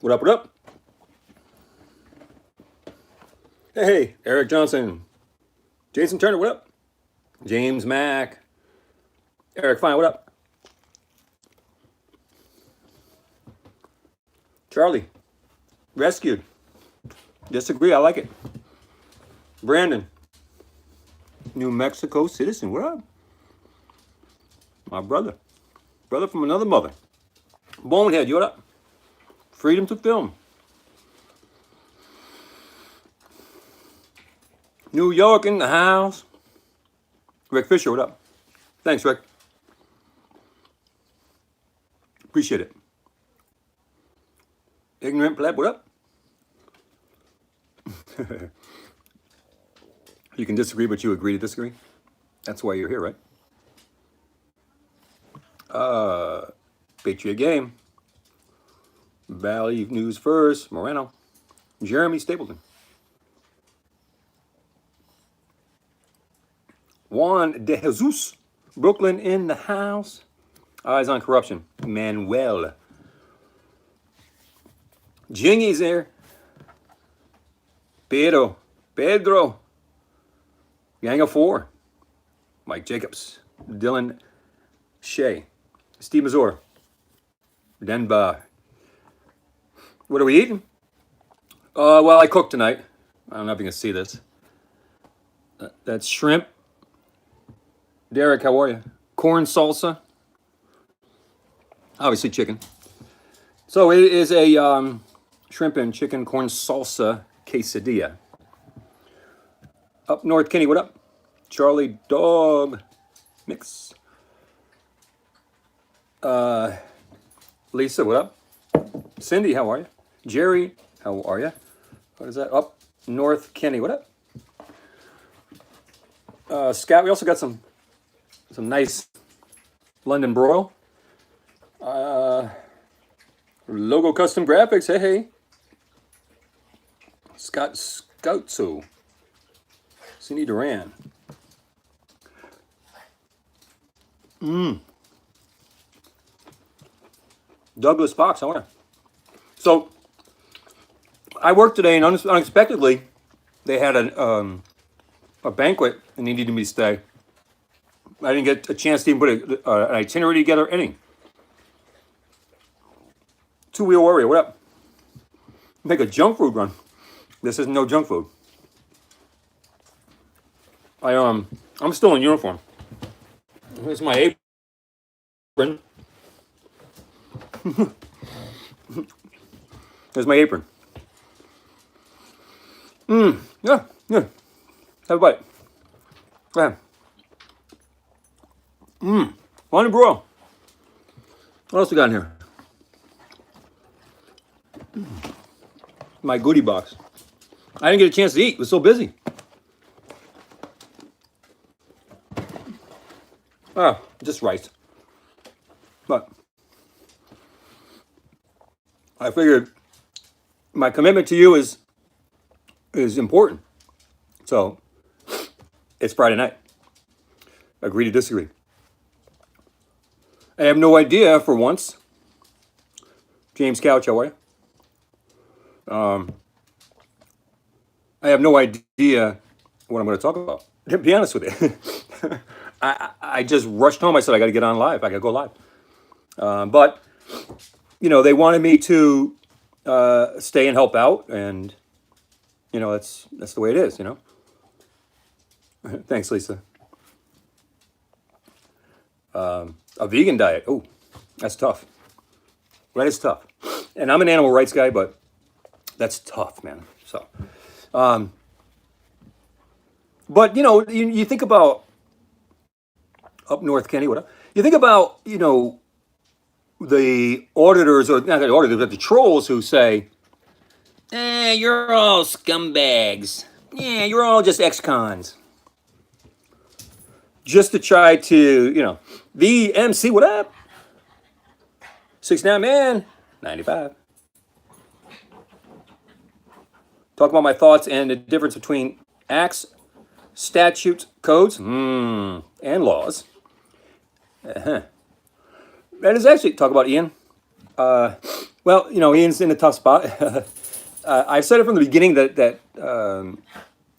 What up, what up? Hey, Eric Johnson. Jason Turner, what up? James Mack. Eric Fine, what up? Charlie. Rescued. Disagree, I like it. Brandon. New Mexico citizen, what up? My brother. Brother from another mother. Bonehead, you what up? Freedom to film. New York in the house. Rick Fisher, what up? Thanks, Rick. Appreciate it. Ignorant pleb, what up? You can disagree, but you agree to disagree. That's why you're here, right? Patriot game. Valley News First. Moreno. Jeremy Stapleton. Juan De Jesus. Brooklyn in the house. Eyes on corruption. Manuel. Jingy's there. Pedro. Gang of Four. Mike Jacobs. Dylan Shea. Steve Mazur. Denba. What are we eating? Well, I cooked tonight. I don't know if you can see this. That's shrimp. Derek, how are you? Corn salsa. Obviously chicken. So it is a shrimp and chicken corn salsa quesadilla. Up north, Kenny, what up? Charlie Dog Mix. Lisa, what up? Cindy, how are you? Jerry, how are you? What is that? Up north, Kenny, what up? Scott, we also got some nice London broil. Logo custom graphics, hey. Scott Scoutso. Cindy Duran. Douglas Fox, how are you? So, I worked today, and unexpectedly, they had a banquet and needed me to stay. I didn't get a chance to even put an itinerary together, anything. Two-wheel warrior, what up? Make a junk food run. This is no junk food. I'm still in uniform. Here's my apron. There's my apron. Yeah. Have a bite. Go ahead. London broil. What else we got in here? My goodie box. I didn't get a chance to eat. I was so busy. Just rice. But I figured my commitment to you is important. So it's Friday night. Agree to disagree. I have no idea for once. James Couch, how are you? I have no idea what I'm going to talk about. To be honest with you, I just rushed home. I said I got to get on live. I got to go live. But they wanted me to stay and help out, and that's the way it is. Thanks, Lisa. A vegan diet. Oh, that's tough. That is tough. And I'm an animal rights guy, but that's tough, man. So, but you think about up north, Kenny. What? You think about the auditors, or not the auditors, but the trolls who say, you're all scumbags. Yeah, you're all just ex-cons. Just to try to, VMC, what up? 69 man, 95. Talk about my thoughts and the difference between acts, statutes, codes, and laws. That is actually, talk about Ian. Well, Ian's in a tough spot. I've said it from the beginning that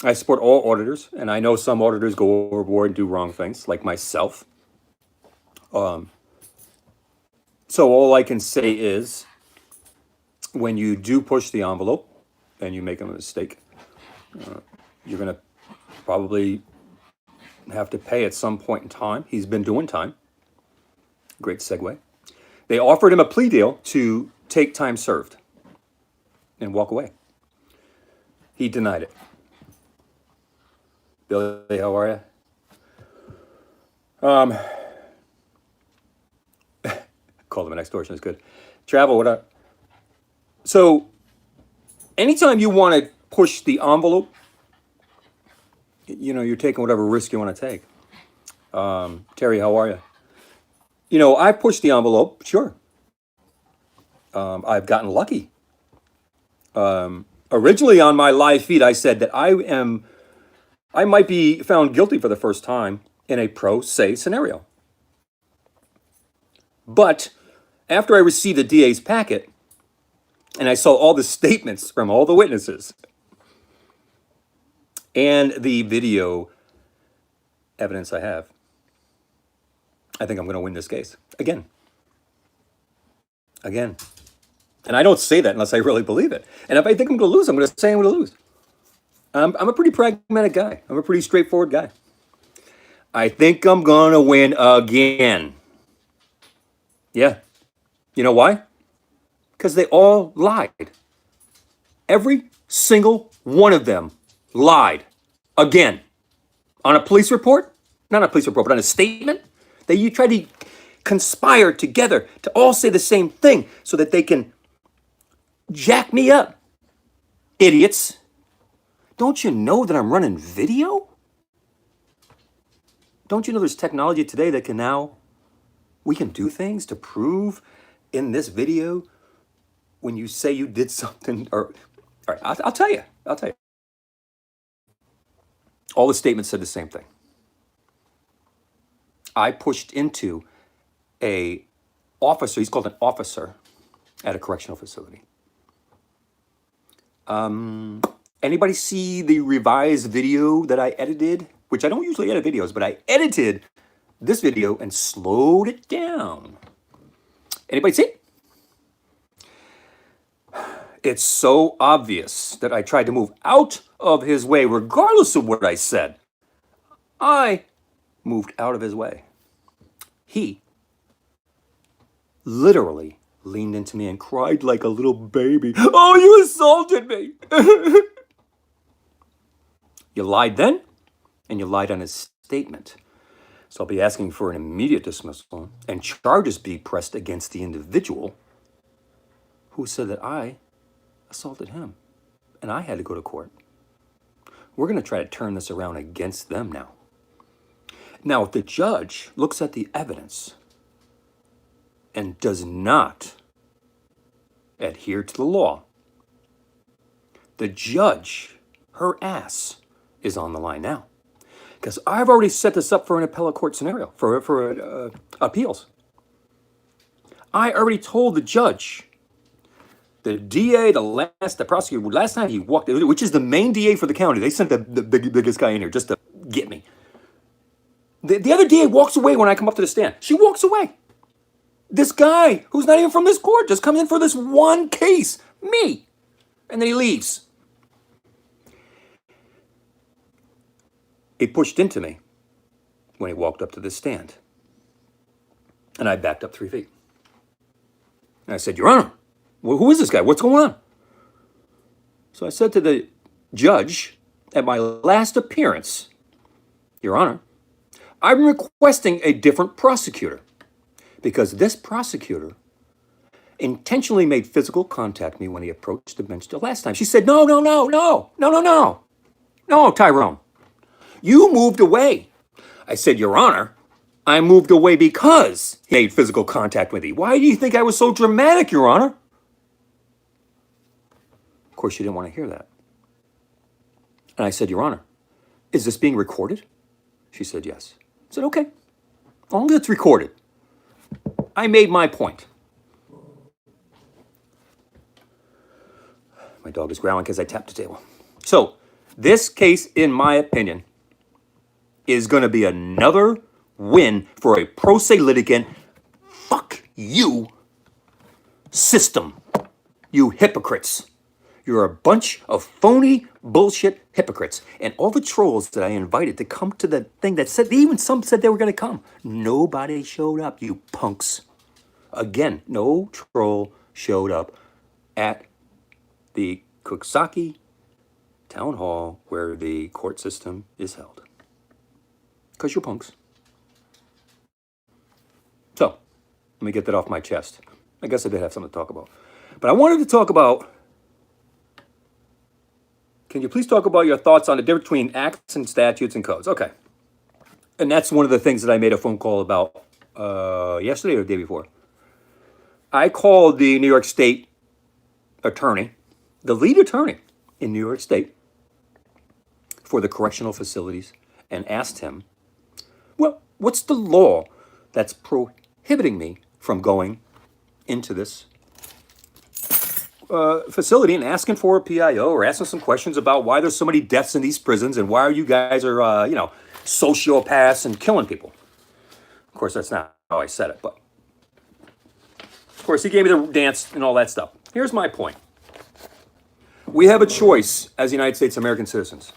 I support all auditors, and I know some auditors go overboard and do wrong things, like myself. So all I can say is, when you do push the envelope and you make a mistake, you're going to probably have to pay at some point in time. He's been doing time. Great segue. They offered him a plea deal to take time served and walk away. He denied it. Billy, how are you? Call him an extortionist is good. Travel, what up? So, anytime you want to push the envelope, you're taking whatever risk you want to take. Terry, how are you? I pushed the envelope, sure. I've gotten lucky. Originally on my live feed, I said that I might be found guilty for the first time in a pro se scenario. But after I received the DA's packet and I saw all the statements from all the witnesses and the video evidence I have, I think I'm going to win this case again. And I don't say that unless I really believe it. And if I think I'm going to lose, I'm going to say I'm going to lose. I'm a pretty pragmatic guy. I'm a pretty straightforward guy. I think I'm going to win again. Yeah. You know why? Because they all lied. Every single one of them lied again. On a police report, not a police report, but on a statement, you try to conspire together to all say the same thing so that they can jack me up. Idiots. Don't you know that I'm running video? Don't you know there's technology today that we can do things to prove in this video when you say you did something, all right, I'll tell you. All the statements said the same thing. I pushed into a officer, he's called an officer at a correctional facility. Anybody see the revised video that I edited? Which I don't usually edit videos, but I edited this video and slowed it down. Anybody see it? It's so obvious that I tried to move out of his way, regardless of what I said. I moved out of his way. He literally leaned into me and cried like a little baby. Oh, you assaulted me. You lied then, and you lied on his statement. So I'll be asking for an immediate dismissal and charges be pressed against the individual who said that I assaulted him and I had to go to court. We're going to try to turn this around against them now. Now, if the judge looks at the evidence and does not adhere to the law, the judge, her ass, is on the line now. Because I've already set this up for an appellate court scenario, for appeals. I already told the judge, the DA, the prosecutor, last time he walked, which is the main DA for the county, they sent the biggest guy in here just to get me. The other DA walks away when I come up to the stand. She walks away. This guy, who's not even from this court, just comes in for this one case, me. And then he leaves. He pushed into me when he walked up to this stand. And I backed up 3 feet. And I said, Your Honor, who is this guy? What's going on? So I said to the judge at my last appearance, Your Honor, I'm requesting a different prosecutor because this prosecutor intentionally made physical contact with me when he approached the bench the last time. She said, No, Tyrone. You moved away. I said, Your Honor, I moved away because he made physical contact with me. Why do you think I was so dramatic, Your Honor? Of course, she didn't want to hear that. And I said, Your Honor, is this being recorded? She said, yes. I said, okay, as long as it's recorded. I made my point. My dog is growling because I tapped the table. So, this case, in my opinion, is going to be another win for a pro se litigant. Fuck you, system. You hypocrites. You're a bunch of phony bullshit hypocrites. And all the trolls that I invited to come to the thing that said, even some said they were going to come. Nobody showed up, you punks. Again, no troll showed up at the Coxsackie Town Hall where the court system is held. Because you're punks. So, let me get that off my chest. I guess I did have something to talk about. But I wanted to talk about, can you please talk about your thoughts on the difference between acts and statutes and codes? Okay. And that's one of the things that I made a phone call about yesterday or the day before. I called the New York State attorney, the lead attorney in New York State for the correctional facilities, and asked him, well, what's the law that's prohibiting me from going into this facility and asking for a PIO or asking some questions about why there's so many deaths in these prisons and why you guys are, sociopaths and killing people. Of course, that's not how I said it, but of course, he gave me the dance and all that stuff. Here's my point. We have a choice as United States American citizens.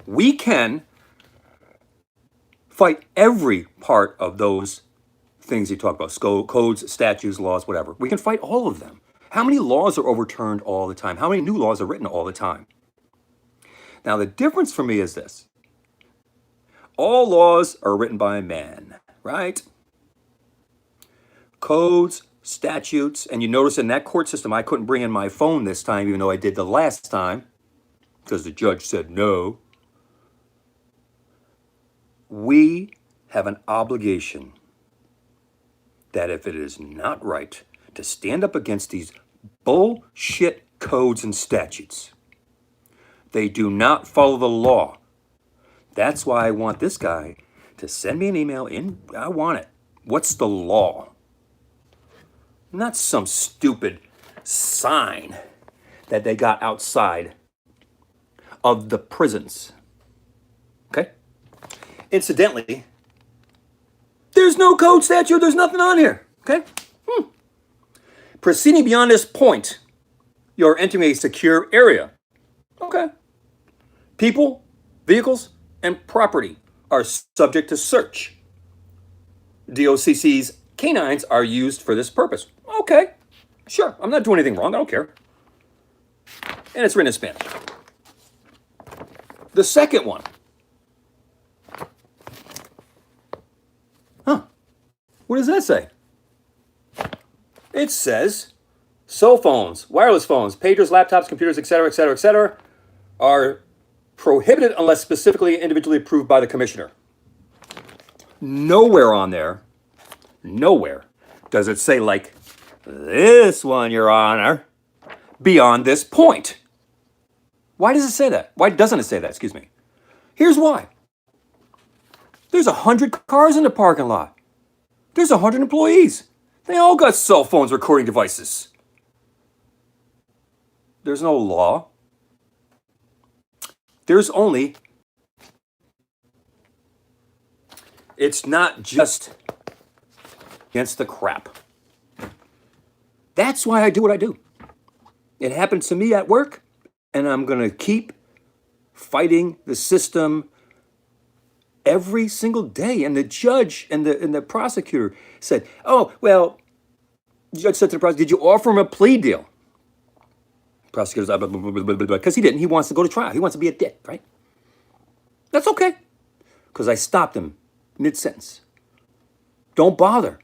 We can fight every part of those things you talk about, codes, statutes, laws, whatever. We can fight all of them. How many laws are overturned all the time? How many new laws are written all the time? Now, the difference for me is this. All laws are written by man, right? Codes, statutes, and you notice in that court system, I couldn't bring in my phone this time, even though I did the last time, because the judge said no. We have an obligation that if it is not right to stand up against these bullshit codes and statutes, they do not follow the law. That's why I want this guy to send me an email in. I want it. What's the law? Not some stupid sign that they got outside of the prisons. Okay? Incidentally, there's no code statute. There's nothing on here. Okay? Proceeding beyond this point, you're entering a secure area. Okay. People, vehicles, and property are subject to search. DOCC's canines are used for this purpose. Okay. Sure. I'm not doing anything wrong. I don't care. And it's written in Spanish. The second one. What does that say? It says cell phones, wireless phones, pagers, laptops, computers, etc., etc., etc., are prohibited unless specifically individually approved by the commissioner. Nowhere on there, nowhere does it say like this one, Your Honor, beyond this point. Why does it say that? Why doesn't it say that? Excuse me. Here's why. There's 100 cars in the parking lot. There's 100 employees. They all got cell phones, recording devices. There's no law. There's only, it's not just against the crap. That's why I do what I do. It happened to me at work, and I'm going to keep fighting the system every single day. And the judge and the prosecutor said, oh, well, the judge said to the prosecutor, did you offer him a plea deal? Prosecutor's because he didn't. He wants to go to trial. He wants to be a dick, right? That's okay. Because I stopped him mid-sentence. Don't bother.